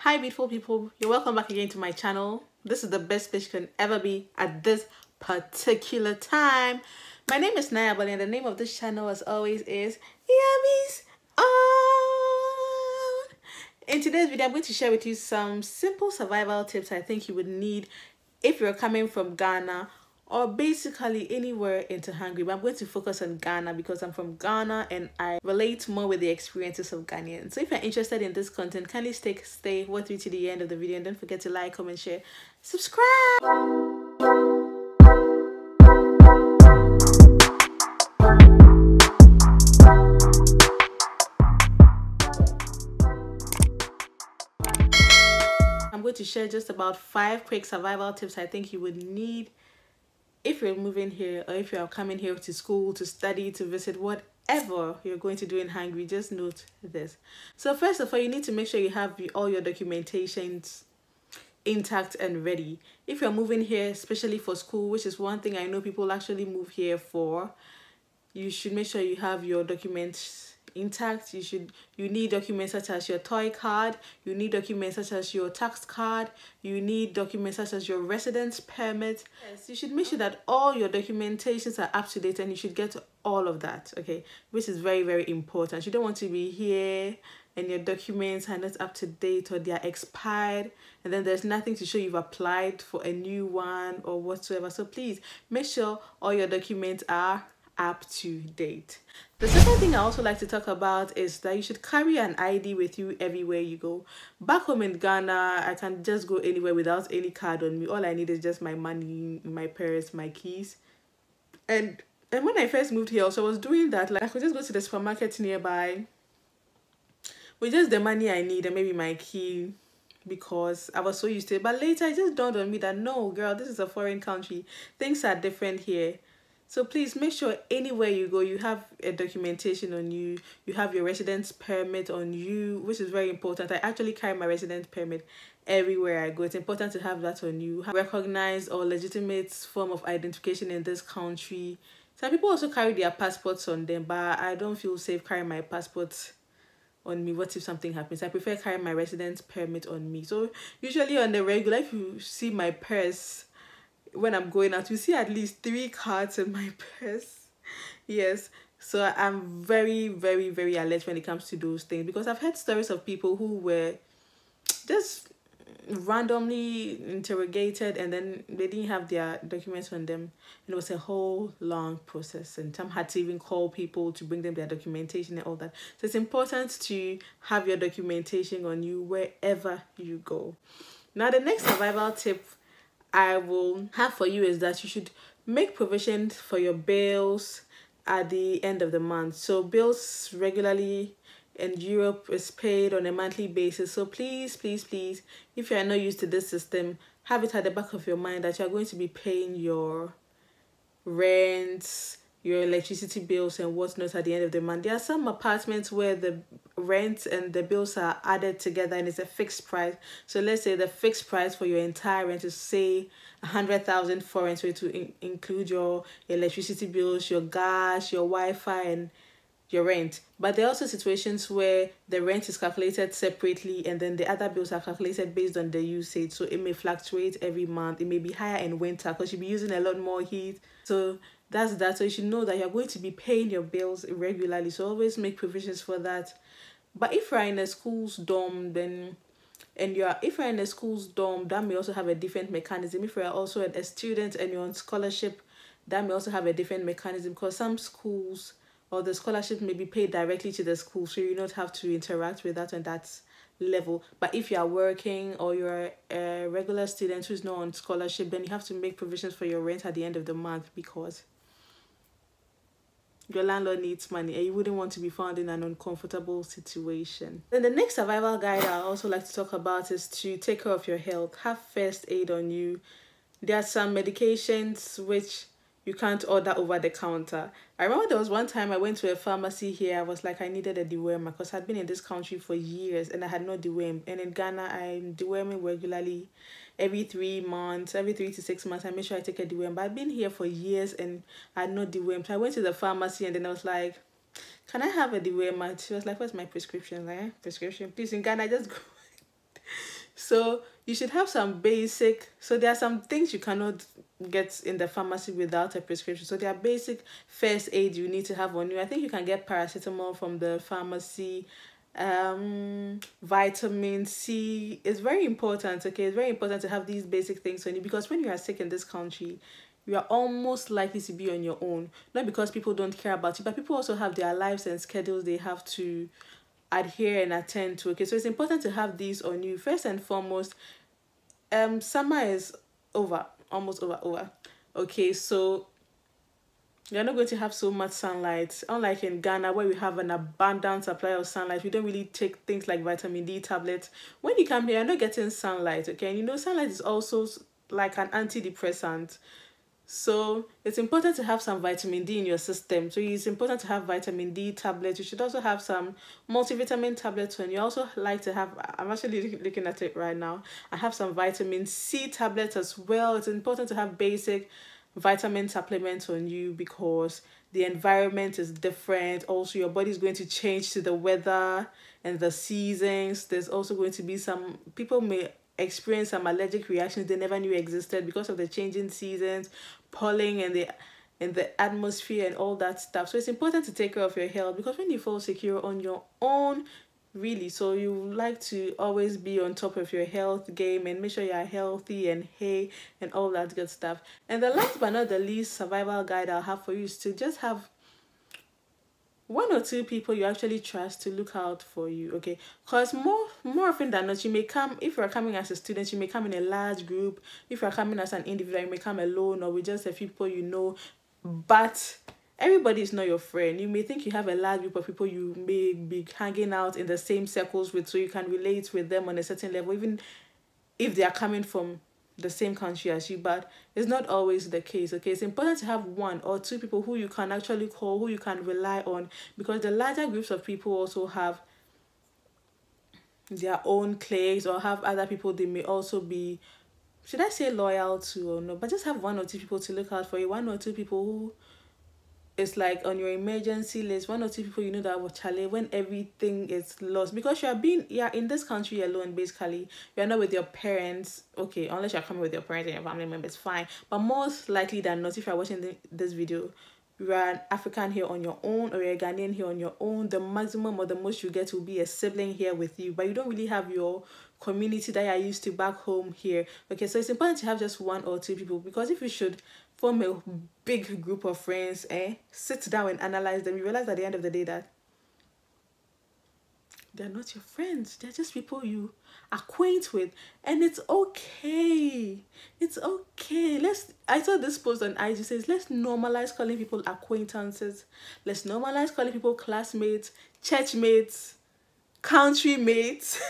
Hi beautiful people, you're welcome back again to my channel. This is the best place you can ever be at this particular time. My name is Naya and the name of this channel as always is Abbey's On. In today's video I'm going to share with you some simple survival tips I think you would need if you're coming from Ghana or basically anywhere into Hungary, but I'm going to focus on Ghana because I'm from Ghana and I relate more with the experiences of Ghanaians. So if you're interested in this content, kindly stay with me to the end of the video and don't forget to like, comment, share, subscribe. I'm going to share just about 5 quick survival tips I think you would need if you're moving here or if you're coming here to school, to study, to visit, whatever you're going to do in Hungary. Just note this. So first of all, you need to make sure you have all your documentations intact and ready. If you're moving here, especially for school, which is one thing I know people actually move here for, you should make sure you have your documents intact. You need documents such as your toy card, you need documents such as your tax card, you need documents such as your residence permit. Yes, you should make sure that all your documentations are up to date and you should get all of that, okay, which is very, very important. You don't want to be here and your documents are not up to date or they are expired and then there's nothing to show you've applied for a new one or whatsoever. So please make sure all your documents are up to date. The second thing I also like to talk about is that you should carry an ID with you everywhere you go. Back home in Ghana, I can just go anywhere without any card on me. All I need is just my money, my purse, my keys. And when I first moved here, also I was doing that. Like I could just go to the supermarket nearby with just the money I need and maybe my key, because I was so used to it. But later it just dawned on me that no, girl, this is a foreign country. Things are different here. So please make sure anywhere you go, you have a documentation on you, you have your residence permit on you, which is very important. I actually carry my residence permit everywhere I go. It's important to have that on you. Have recognized or legitimate form of identification in this country. Some people also carry their passports on them, but I don't feel safe carrying my passport on me. What if something happens? I prefer carrying my residence permit on me. So usually on the regular, if you see my purse, when I'm going out, you see at least 3 cards in my purse. Yes, so I'm very, very, very alert when it comes to those things, because I've heard stories of people who were just randomly interrogated and then they didn't have their documents on them, and it was a whole long process, and some had to even call people to bring them their documentation and all that. So it's important to have your documentation on you wherever you go. Now the next survival tip I will have for you is that you should make provision for your bills at the end of the month. So bills regularly in Europe is paid on a monthly basis. So please, please, please, if you are not used to this system, have it at the back of your mind that you are going to be paying your rents, your electricity bills and whatnot at the end of the month. There are some apartments where the rent and the bills are added together and it's a fixed price. So let's say the fixed price for your entire rent is say 100,000 foreign, so to include your electricity bills, your gas, your Wi-Fi and your rent. But there are also situations where the rent is calculated separately and then the other bills are calculated based on the usage. So it may fluctuate every month. It may be higher in winter because you'll be using a lot more heat. So that's that. So you should know that you're going to be paying your bills regularly. So always make provisions for that. But if you're in a school's dorm, then if you're in a school's dorm, that may also have a different mechanism. If you're also a student and you're on scholarship, that may also have a different mechanism, because some schools or the scholarship may be paid directly to the school, so you don't have to interact with that on that level. But if you are working or you're a regular student who's not on scholarship, then you have to make provisions for your rent at the end of the month, because your landlord needs money and you wouldn't want to be found in an uncomfortable situation. Then the next survival guide I also like to talk about is to take care of your health. Have first aid on you. There are some medications which you can't order over the counter. I remember there was one time I went to a pharmacy here. I was like, I needed a dewormer because I'd been in this country for years and I had no deworm. And in Ghana, I'm deworming regularly every 3 months, every 3 to 6 months. I make sure I take a deworm. But I've been here for years and I had no deworm. So I went to the pharmacy and then I was like, can I have a dewormer? She was like, what's my prescription? Like, prescription? Please, in Ghana, just go. So you should have some basic, so there are some things you cannot get in the pharmacy without a prescription. So there are basic first aid you need to have on you. I think you can get paracetamol from the pharmacy. Vitamin C is very important. Okay, it's very important to have these basic things on you, because when you are sick in this country, you are almost likely to be on your own. Not because people don't care about you, but people also have their lives and schedules they have to adhere and attend to. Okay, so it's important to have these on you. First and foremost, summer is over, almost over. Okay, so you're not going to have so much sunlight. Unlike in Ghana, where we have an abundant supply of sunlight, we don't really take things like vitamin D tablets. When you come here, you're not getting sunlight, okay? And you know, sunlight is also like an antidepressant. So it's important to have some vitamin D in your system. So it's important to have vitamin D tablets. You should also have some multivitamin tablets. And you also like to have, I'm actually looking at it right now, I have some vitamin C tablets as well. It's important to have basic vitamin supplements on you, because the environment is different. Also, your body is going to change to the weather and the seasons. There's also going to be some people may experience some allergic reactions they never knew existed because of the changing seasons, pollen and the atmosphere and all that stuff. So it's important to take care of your health, because when you feel secure on your own, really, so you like to always be on top of your health game and make sure you are healthy and hey and all that good stuff. And the last but not the least survival guide I'll have for you is to just have one or two people you actually trust to look out for you, okay? Because more often than not, you may come, if you're coming as a student, you may come in a large group. If you're coming as an individual, you may come alone or with just a few people you know. But everybody is not your friend. You may think you have a large group of people you may be hanging out in the same circles with, so you can relate with them on a certain level, even if they are coming from the same country as you, but it's not always the case, okay? It's important to have one or two people who you can actually call, who you can rely on, because the larger groups of people also have their own cliques or have other people they may also be, should I say loyal to or no, but just have one or two people to look out for you, one or two people who it's like on your emergency list, one or two people you know that will challenge when everything is lost, because you're in this country alone. Basically, you're not with your parents, okay, unless you're coming with your parents and your family members, fine, but most likely than not, if you're watching this video, you're an African here on your own, or you're a Ghanaian here on your own. The maximum or the most you get will be a sibling here with you, but you don't really have your community that you're used to back home here, okay? So it's important to have just one or two people, because if you should form a big group of friends, sit down and analyze them, you realize at the end of the day that they're not your friends. They're just people you acquaint with, and it's okay. It's okay. I saw this post on IG says, let's normalize calling people acquaintances. Let's normalize calling people classmates, churchmates, country mates.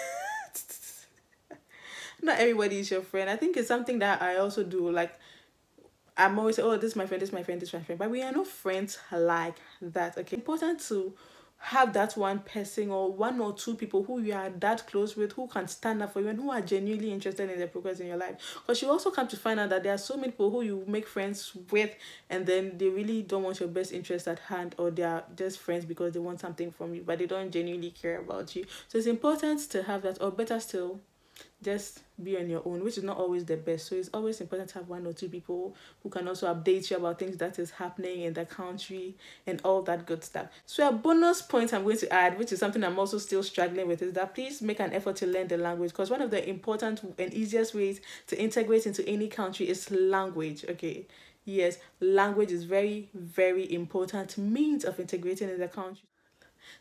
Not everybody is your friend. I think it's something that I also do. Like, I'm always say, oh, this is my friend, this is my friend, this is my friend. But we are not friends like that, okay? Important to have that one person or one or two people who you are that close with, who can stand up for you and who are genuinely interested in the progress in your life. Because you also come to find out that there are so many people who you make friends with and then they really don't want your best interest at hand, or they are just friends because they want something from you, but they don't genuinely care about you. So it's important to have that, or better still, just be on your own, which is not always the best. So it's always important to have one or two people who can also update you about things that is happening in the country and all that good stuff. So a bonus point I'm going to add, which is something I'm also still struggling with, is that please make an effort to learn the language, because one of the important and easiest ways to integrate into any country is language, okay? Yes, language is very, very important means of integrating in the country.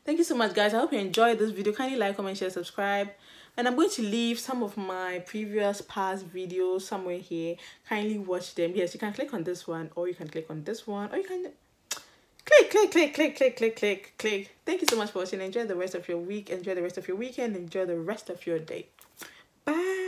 Thank you so much, guys. I hope you enjoyed this video. Kindly like, comment, share, subscribe. And I'm going to leave some of my previous past videos somewhere here. Kindly watch them. Yes, you can click on this one, or you can click on this one, or you can click. Thank you so much for watching. Enjoy the rest of your week. Enjoy the rest of your weekend. Enjoy the rest of your day. Bye.